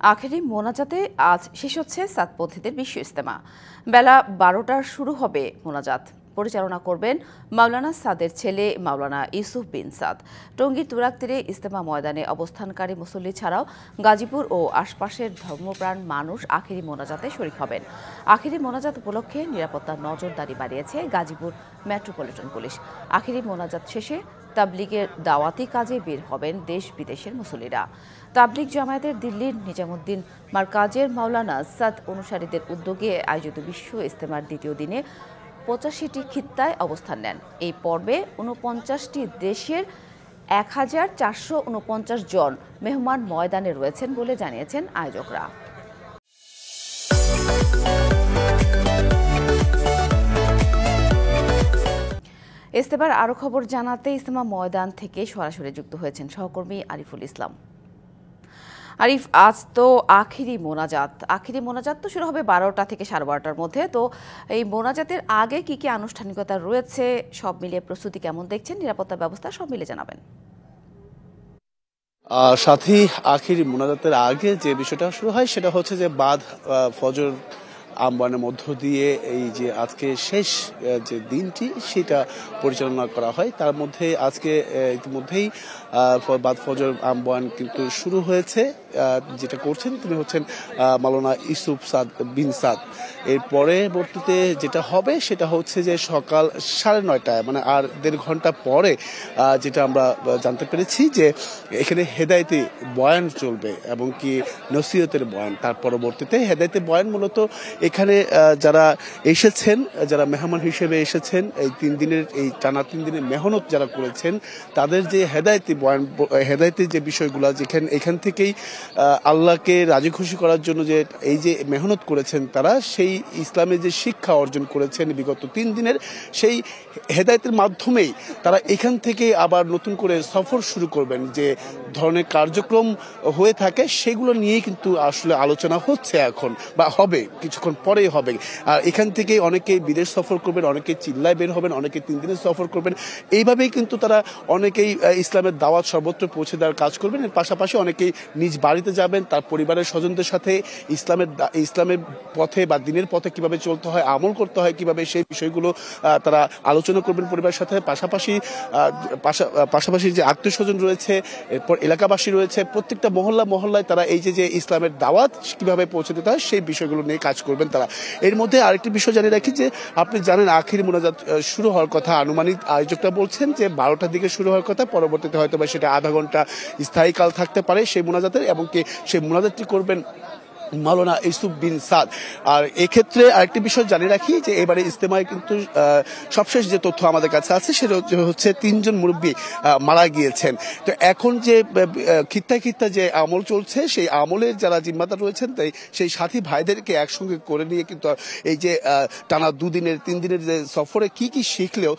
আখেরি মোনাজাতে আজ শেষ হচ্ছে সাতপন্থীদের বিশ্ব ইজতেমা। বেলা 12টার শুরু হবে মোনাজাত। পরিচালনা করবেন মাওলানা সাদের ছেলে মাওলানা ইউসুফ বিন সাদ। টঙ্গীর তুরাগ তীরে ইজতেমা ময়দানে অবস্থানকারী মুসল্লি ছাড়াও গাজীপুর ও আশপাশের ধর্মপ্রাণ মানুষ আখেরি মোনাজাতে শরীক হবেন। আখেরি মোনাজাত উপলক্ষে নিরাপত্তার নজরদারি বাড়িয়েছে গাজীপুর মেট্রোপলিটন পুলিশ। আখেরি মোনাজাত শেষে তাবলিগের দাওয়াতি কাজে বের হবেন দেশ বিদেশের মুসল্লিরা। তাবলিগ জামায়াতের দিল্লির নিজামুদ্দিন মারকাজের মাওলানা সাদ অনুসারীদের উদ্যোগে আয়োজিত বিশ্ব ইজতেমার দ্বিতীয় দিনে 85টি খিত্তায় অবস্থান নেন। এই পর্বে 49টি দেশের 1449 জন মেহমান ময়দানে রয়েছেন বলে জানিয়েছেন আয়োজকরা। ইজতেমার আরও খবর জানাতে ইজতেমা ময়দান থেকে সরাসরি যুক্ত হয়েছেন সহকর্মী আরিফুল ইসলাম। আরিফ, আজ তো আখেরি মোনাজাত তো শুরু হবে 12টা থেকে 12:30টার মধ্যে। তো এই মোনাজাতের আগে কি কি আনুষ্ঠানিকতা রয়েছে, সব মিলিয়ে প্রস্তুতি কেমন দেখছেন, নিরাপত্তা ব্যবস্থা সব মিলে জানাবেন। সাথী, আখেরি মোনাজাতের আগে যে বিষয়টা শুরু হয় সেটা হচ্ছে যে বাদ ফজর আহ্বানের মধ্য দিয়ে এই যে আজকে শেষ যে দিনটি সেটা পরিচালনা করা হয়। তার মধ্যে আজকে ইতিমধ্যেই বাদ ফজর আহ্বান কিন্তু শুরু হয়েছে। যেটা করছেন তিনি হচ্ছেন মাওলানা ইউসুফ বিন সাদ। এর পরবর্তীতে যেটা হবে সেটা হচ্ছে যে সকাল 9:30 মানে আর 1.5 ঘন্টা পরে যেটা আমরা জানতে পেরেছি যে এখানে হেদায়েতি বয়ান চলবে এবং কি নসিহতের বয়ান। তার পরবর্তীতে হেদায়েতি বয়ান মূলত এখানে যারা এসেছেন, যারা মেহমান হিসেবে এসেছেন, এই 3 দিনের এই টানা 3 দিনের মেহনত যারা করেছেন তাদের যে হেদায়েতি বয়ান, হেদায়েতি যে বিষয়গুলো এখান থেকেই আল্লাহকে রাজি খুশি করার জন্য যে এই যে মেহনত করেছেন তারা, সেই ইসলামের যে শিক্ষা অর্জন করেছেন বিগত 3 দিনের, সেই হেদায়েতের মাধ্যমেই তারা এখান থেকে আবার নতুন করে সফর শুরু করবেন। যে ধরনের কার্যক্রম হয়ে থাকে সেগুলো নিয়েই কিন্তু আসলে আলোচনা হচ্ছে এখন, বা হবে কিছুক্ষণ পরেই হবে। আর এখান থেকে অনেকেই বিদেশ সফর করবেন, অনেকে চিল্লায় বের হবেন, অনেকে 3 দিনের সফর করবেন। এইভাবেই কিন্তু তারা অনেকেই ইসলামের দাওয়াত সর্বত্র পৌঁছে দেওয়ার কাজ করবেন। এর পাশাপাশি অনেকেই নিজ বাড়িতে যাবেন, তার পরিবারের স্বজনদের সাথে ইসলামের পথে বা দিনের পথে কিভাবে চলতে হয়, আমল করতে হয় কিভাবে, সেই বিষয়গুলো তারা আলোচনা করবেন পরিবারের সাথে। পাশাপাশি যে আত্মীয় স্বজন রয়েছে, এরপর এলাকাবাসী রয়েছে, প্রত্যেকটা মহল্লায় তারা এই যে ইসলামের দাওয়াত কিভাবে পৌঁছে দিতে হয় সেই বিষয়গুলো নিয়ে কাজ করবেন তারা। এর মধ্যে আরেকটি বিষয় জানিয়ে রাখি যে আপনি জানেন আখেরি মোনাজাত শুরু হওয়ার কথা, আনুমানিক আয়োজকরা বলছেন যে 12টার দিকে শুরু হওয়ার কথা। পরবর্তীতে হয়তো বা সেটা আধা ঘন্টা স্থায়ীকাল থাকতে পারে সেই মোনাজাতের, এবং কি সেই মোনাজাতটি করবেন মাওলানা ইউসুফ বিন সাদ। আর এক্ষেত্রে আরেকটি বিষয় জানিয়ে রাখি যে এবারে ইজতেমায় কিন্তু সবশেষ যে তথ্য আমাদের কাছে আছে সেটা হচ্ছে 3 জন মুরব্বী মারা গিয়েছেন। তো এখন যে খিত্তা যে আমল চলছে, সেই আমলের যারা জিম্মাদার রয়েছেন তাই সেই সাথী ভাইদেরকে একসঙ্গে করে নিয়ে কিন্তু এই যে টানা 2 দিনের 3 দিনের যে সফরে কি শিখলেও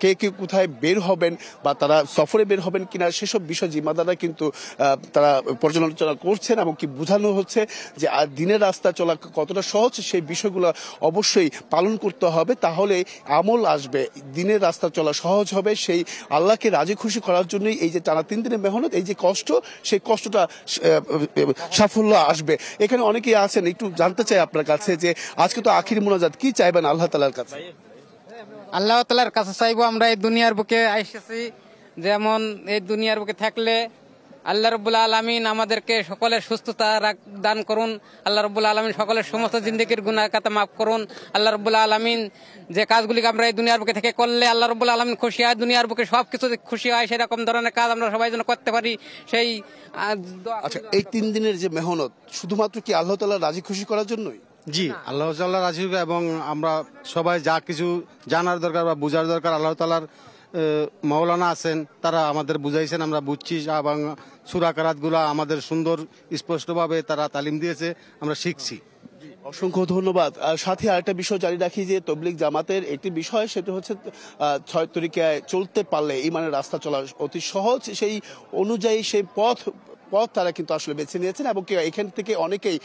কে কোথায় বের হবেন বা তারা সফরে বের হবেন কিনা সেসব বিষয় জিম্মাদাররা কিন্তু তারা পর্যালোচনা করছেন, এবং কি বোঝানো হচ্ছে যে দিনের রাস্তা চলা কতটা সহজ সেই বিষয়গুলো অবশ্যই পালন করতে হবে। তাহলে আমল আসবে, দিনের রাস্তা চলা সহজ হবে। সেই আল্লাহকে রাজি খুশি করার জন্যই এই যে টানা 3 দিনের মেহনত, এই যে কষ্ট, সেই কষ্টটা সাফল্য আসবে। এখানে অনেকেই আছেন, একটু জানতে চাই আপনার কাছে যে আজকে তো আখির মোনাজাত, কি চাইবেন আল্লাহ তাআলার কাছে? আল্লাহ তাআলার কাছে চাইবো আমরা এই দুনিয়ার বুকে এসেছি, যেমন এই দুনিয়ার বুকে থাকলে আল্লাহ রাব্বুল আলামিন আমাদেরকে সকলের সুস্থতা দান করুন। আল্লাহ রাব্বুল আলামিন সকলের সমস্ত জিন্দেগির গুনাহ খাতা মাফ করুন। আল্লাহ রাব্বুল আলামিন যে কাজগুলিকে আমরা এই দুনিয়ার বুকে থেকে করলে আল্লাহ রাব্বুল আলামিন খুশি হয়, দুনিয়ার বুকে সবকিছু খুশি হয়, সেরকম ধরনের কাজ আমরা সবাই যেন করতে পারি সেই। আচ্ছা, এই 3 দিনের যে মেহনত শুধুমাত্র কি আল্লাহ তাআলা রাজি খুশি করার জন্যই? জি, আল্লাহ তাআলা রাজি, এবং আমরা সবাই যা কিছু জানার দরকার বা বুঝার দরকার আল্লাহ তাআলার মাওলানা আছেন, তারা আমাদের বুঝাইছেন, আমরা বুঝছি, এবং সূরা কারাতগুলো আমাদের সুন্দর স্পষ্টভাবে তারা তালিম দিয়েছে, আমরা শিখছি। অসংখ্য ধন্যবাদ। সাথে আরেকটা বিষয় জানিয়ে রাখি যে তবলিগ জামাতের একটি বিষয়, সেটা হচ্ছে 6 তরিকায় চলতে পারলে ইমানের রাস্তা চলা অতি সহজ। সেই অনুযায়ী সেই পথ পথ তারা কিন্তু আসলে বেছে নিয়েছেন এবং এখান থেকে অনেকেই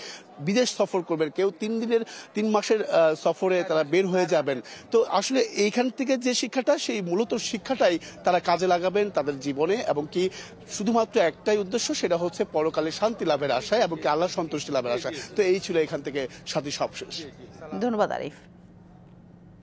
বিদেশ সফর করবেন, কেউ 3 মাসের সফরে তারা বের হয়ে যাবেন। তো আসলে এইখান থেকে যে শিক্ষাটা, সেই মূলত শিক্ষাটাই তারা কাজে লাগাবেন তাদের জীবনে, এবং কি শুধুমাত্র একটাই উদ্দেশ্য, সেটা হচ্ছে পরকালে শান্তি লাভের আশায় এবং কি আল্লাহ সন্তুষ্টি লাভের আশায়। তো এই ছিল এখান থেকে সাথী সবশেষ। ধন্যবাদ আরিফ।